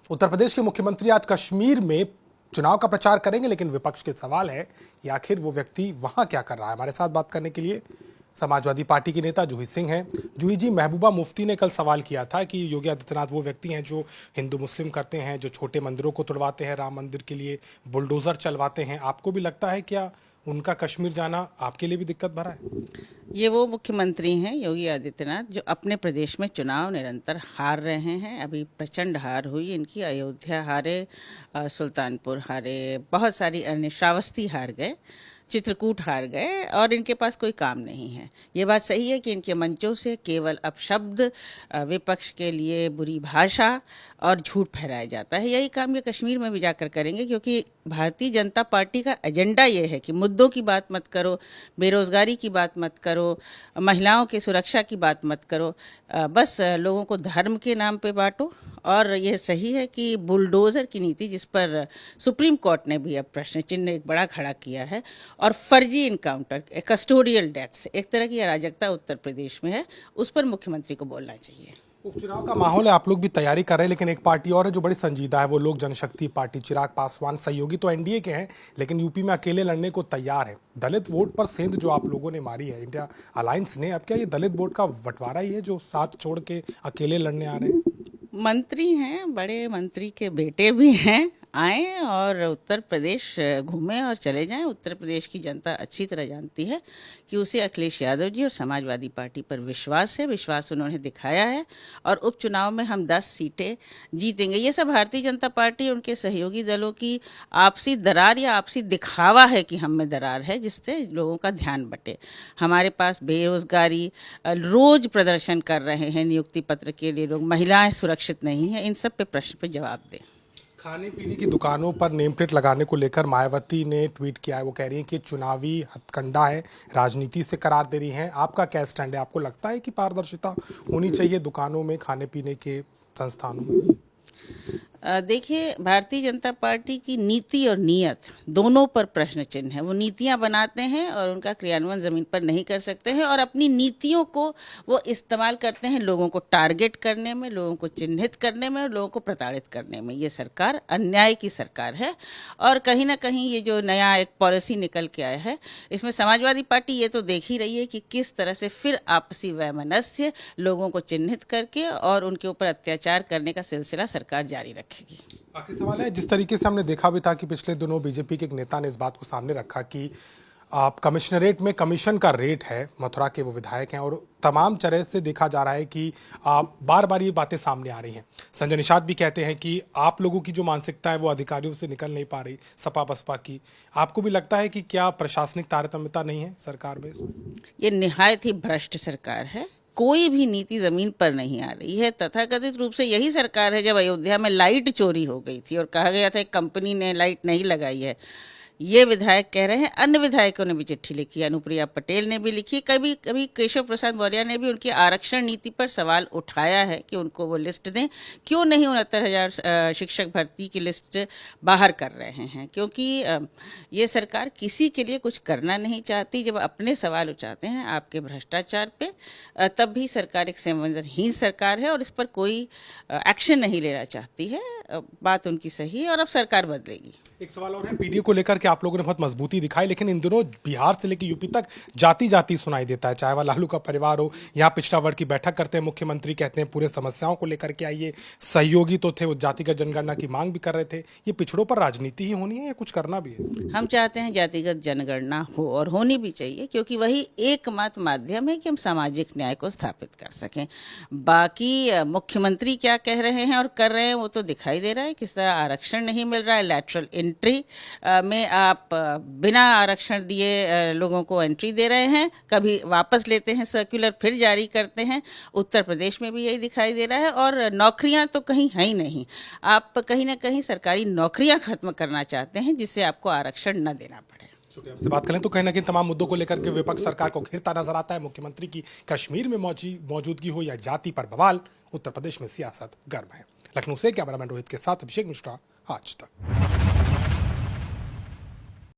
उत्तर प्रदेश के मुख्यमंत्री आज कश्मीर में चुनाव का प्रचार करेंगे, लेकिन विपक्ष के सवाल है कि आखिर वो व्यक्ति वहां क्या कर रहा है। हमारे साथ बात करने के लिए समाजवादी पार्टी के नेता जूही सिंह हैं। जूही जी, महबूबा मुफ्ती ने कल सवाल किया था कि योगी आदित्यनाथ वो व्यक्ति हैं जो हिंदू मुस्लिम करते हैं, जो छोटे मंदिरों को तोड़वाते हैं, राम मंदिर के लिए बुलडोजर चलवाते हैं। आपको भी लगता है क्या उनका कश्मीर जाना आपके लिए भी दिक्कत भरा है? ये वो मुख्यमंत्री हैं योगी आदित्यनाथ जो अपने प्रदेश में चुनाव निरंतर हार रहे हैं। अभी प्रचंड हार हुई इनकी, अयोध्या हारे, सुल्तानपुर हारे, बहुत सारी अन्य, श्रावस्ती हार गए, चित्रकूट हार गए और इनके पास कोई काम नहीं है। ये बात सही है कि इनके मंचों से केवल अपशब्द, विपक्ष के लिए बुरी भाषा और झूठ फैलाया जाता है। यही काम ये कश्मीर में भी जाकर करेंगे, क्योंकि भारतीय जनता पार्टी का एजेंडा ये है कि मुद्दों की बात मत करो, बेरोजगारी की बात मत करो, महिलाओं की सुरक्षा की बात मत करो, बस लोगों को धर्म के नाम पे बांटो। और ये सही है कि बुलडोज़र की नीति, जिस पर सुप्रीम कोर्ट ने भी अब प्रश्न चिन्ह एक बड़ा खड़ा किया है, और फर्जी इनकाउंटर, कस्टोडियल डेथ्स, एक तरह की अराजकता उत्तर प्रदेश में है, उस पर मुख्यमंत्री को बोलना चाहिए। उपचुनाव का माहौल है, आप लोग भी तैयारी कर रहे हैं, लेकिन एक पार्टी और है जो बड़ी संजीदा है, वो लोक जनशक्ति पार्टी। चिराग पासवान सहयोगी तो एनडीए के हैं, लेकिन यूपी में अकेले लड़ने को तैयार है। दलित वोट पर सेंध जो आप लोगों ने मारी है इंडिया अलायंस ने, अब क्या ये दलित वोट का बंटवारा ही है जो साथ छोड़ के अकेले लड़ने आ रहे हैं? मंत्री हैं, बड़े मंत्री के बेटे भी हैं, आएँ और उत्तर प्रदेश घूमें और चले जाएं। उत्तर प्रदेश की जनता अच्छी तरह जानती है कि उसे अखिलेश यादव जी और समाजवादी पार्टी पर विश्वास है, विश्वास उन्होंने दिखाया है, और उपचुनाव में हम 10 सीटें जीतेंगे। ये सब भारतीय जनता पार्टी और उनके सहयोगी दलों की आपसी दरार या आपसी दिखावा है कि हम में दरार है, जिससे लोगों का ध्यान बटे। हमारे पास बेरोजगारी, रोज प्रदर्शन कर रहे हैं नियुक्ति पत्र के लिए लोग, महिलाएं सुरक्षित नहीं हैं, इन सब पे प्रश्न पे जवाब दें। खाने पीने की दुकानों पर नेम प्लेट लगाने को लेकर मायावती ने ट्वीट किया है। वो कह रही हैं कि चुनावी हथकंडा है, राजनीति से करार दे रही हैं। आपका क्या स्टैंड है? आपको लगता है कि पारदर्शिता होनी चाहिए दुकानों में, खाने पीने के संस्थानों में? देखिए, भारतीय जनता पार्टी की नीति और नीयत दोनों पर प्रश्न चिन्ह है। वो नीतियां बनाते हैं और उनका क्रियान्वयन ज़मीन पर नहीं कर सकते हैं, और अपनी नीतियों को वो इस्तेमाल करते हैं लोगों को टारगेट करने में, लोगों को चिन्हित करने में और लोगों को प्रताड़ित करने में। ये सरकार अन्याय की सरकार है, और कहीं ना कहीं ये जो नया एक पॉलिसी निकल के आया है, इसमें समाजवादी पार्टी ये तो देख ही रही है कि किस तरह से फिर आपसी वैमनस्य, लोगों को चिन्हित करके और उनके ऊपर अत्याचार करने का सिलसिला सरकार जारी रखेगी। आखिरी सवाल है, जिस तरीके से हमने देखा भी था कि पिछले दिनों बीजेपी के एक नेता ने इस बात को सामने रखा कि आप कमिश्नरेट में कमीशन का रेट है, मथुरा के वो विधायक हैं, और तमाम तरह से देखा जा रहा है कि आप बार बार ये बातें सामने आ रही हैं। संजय निषाद भी कहते हैं कि आप लोगों की जो मानसिकता है वो अधिकारियों से निकल नहीं पा रही, सपा बसपा की। आपको भी लगता है कि क्या प्रशासनिक तारतम्यता नहीं है सरकार में? ये निहायत ही भ्रष्ट सरकार है, कोई भी नीति जमीन पर नहीं आ रही है। तथाकथित रूप से यही सरकार है जब अयोध्या में लाइट चोरी हो गई थी और कहा गया था एक कंपनी ने लाइट नहीं लगाई है, ये विधायक कह रहे हैं। अन्य विधायकों ने भी चिट्ठी लिखी, अनुप्रिया पटेल ने भी लिखी, कभी कभी केशव प्रसाद मौर्य ने भी उनकी आरक्षण नीति पर सवाल उठाया है कि उनको वो लिस्ट दें। क्यों नहीं 69,000 शिक्षक भर्ती की लिस्ट बाहर कर रहे हैं? क्योंकि ये सरकार किसी के लिए कुछ करना नहीं चाहती। जब अपने सवाल उठाते हैं आपके भ्रष्टाचार पे, तब भी सरकार एक संवेदनहीन सरकार है और इस पर कोई एक्शन नहीं लेना चाहती है। बात उनकी सही है और अब सरकार बदलेगी। एक सवाल और है, पीडीए को लेकर के आप लोगों ने बहुत मजबूती दिखाई, लेकिन इन दिनों बिहार से लेकर यूपी तक जाति जाति सुनाई देता है। चाहे वह लालू का परिवार हो, यहाँ पिछड़ा वर्ग की बैठक करते हैं मुख्यमंत्री, कहते हैं पूरे समस्याओं को लेकर के आइए। सहयोगी तो थे, वो जातिगत जनगणना की मांग भी कर रहे थे। ये पिछड़ों पर राजनीति ही होनी है या कुछ करना भी है? हम चाहते हैं जातिगत जनगणना हो, और होनी भी चाहिए, क्योंकि वही एकमात्र माध्यम है कि हम सामाजिक न्याय को स्थापित कर सकें। बाकी मुख्यमंत्री क्या कह रहे हैं और कर रहे हैं वो तो दिखाई दे रहा है। किस तरह आरक्षण नहीं मिल रहा है, लैटरल एंट्री में आप बिना आरक्षण दिए लोगों को एंट्री दे रहे हैं, कभी वापस लेते हैं सर्कुलर, फिर जारी करते हैं। उत्तर प्रदेश में भी यही दिखाई दे रहा है, और नौकरियां तो कहीं है ही नहीं। आप कहीं ना कहीं सरकारी नौकरियां खत्म करना चाहते हैं, जिससे आपको आरक्षण न देना पड़े। शुक्रिया। आपसे बात करें तो कहीं ना कहीं तमाम मुद्दों को लेकर के विपक्ष सरकार को घिरता नजर आता है। मुख्यमंत्री की कश्मीर में मौजूदगी हो या जाति पर बवाल, उत्तर प्रदेश में सियासत गर्म है। लखनऊ से कैमरामैन रोहित के साथ अभिषेक मिश्रा, आज तक।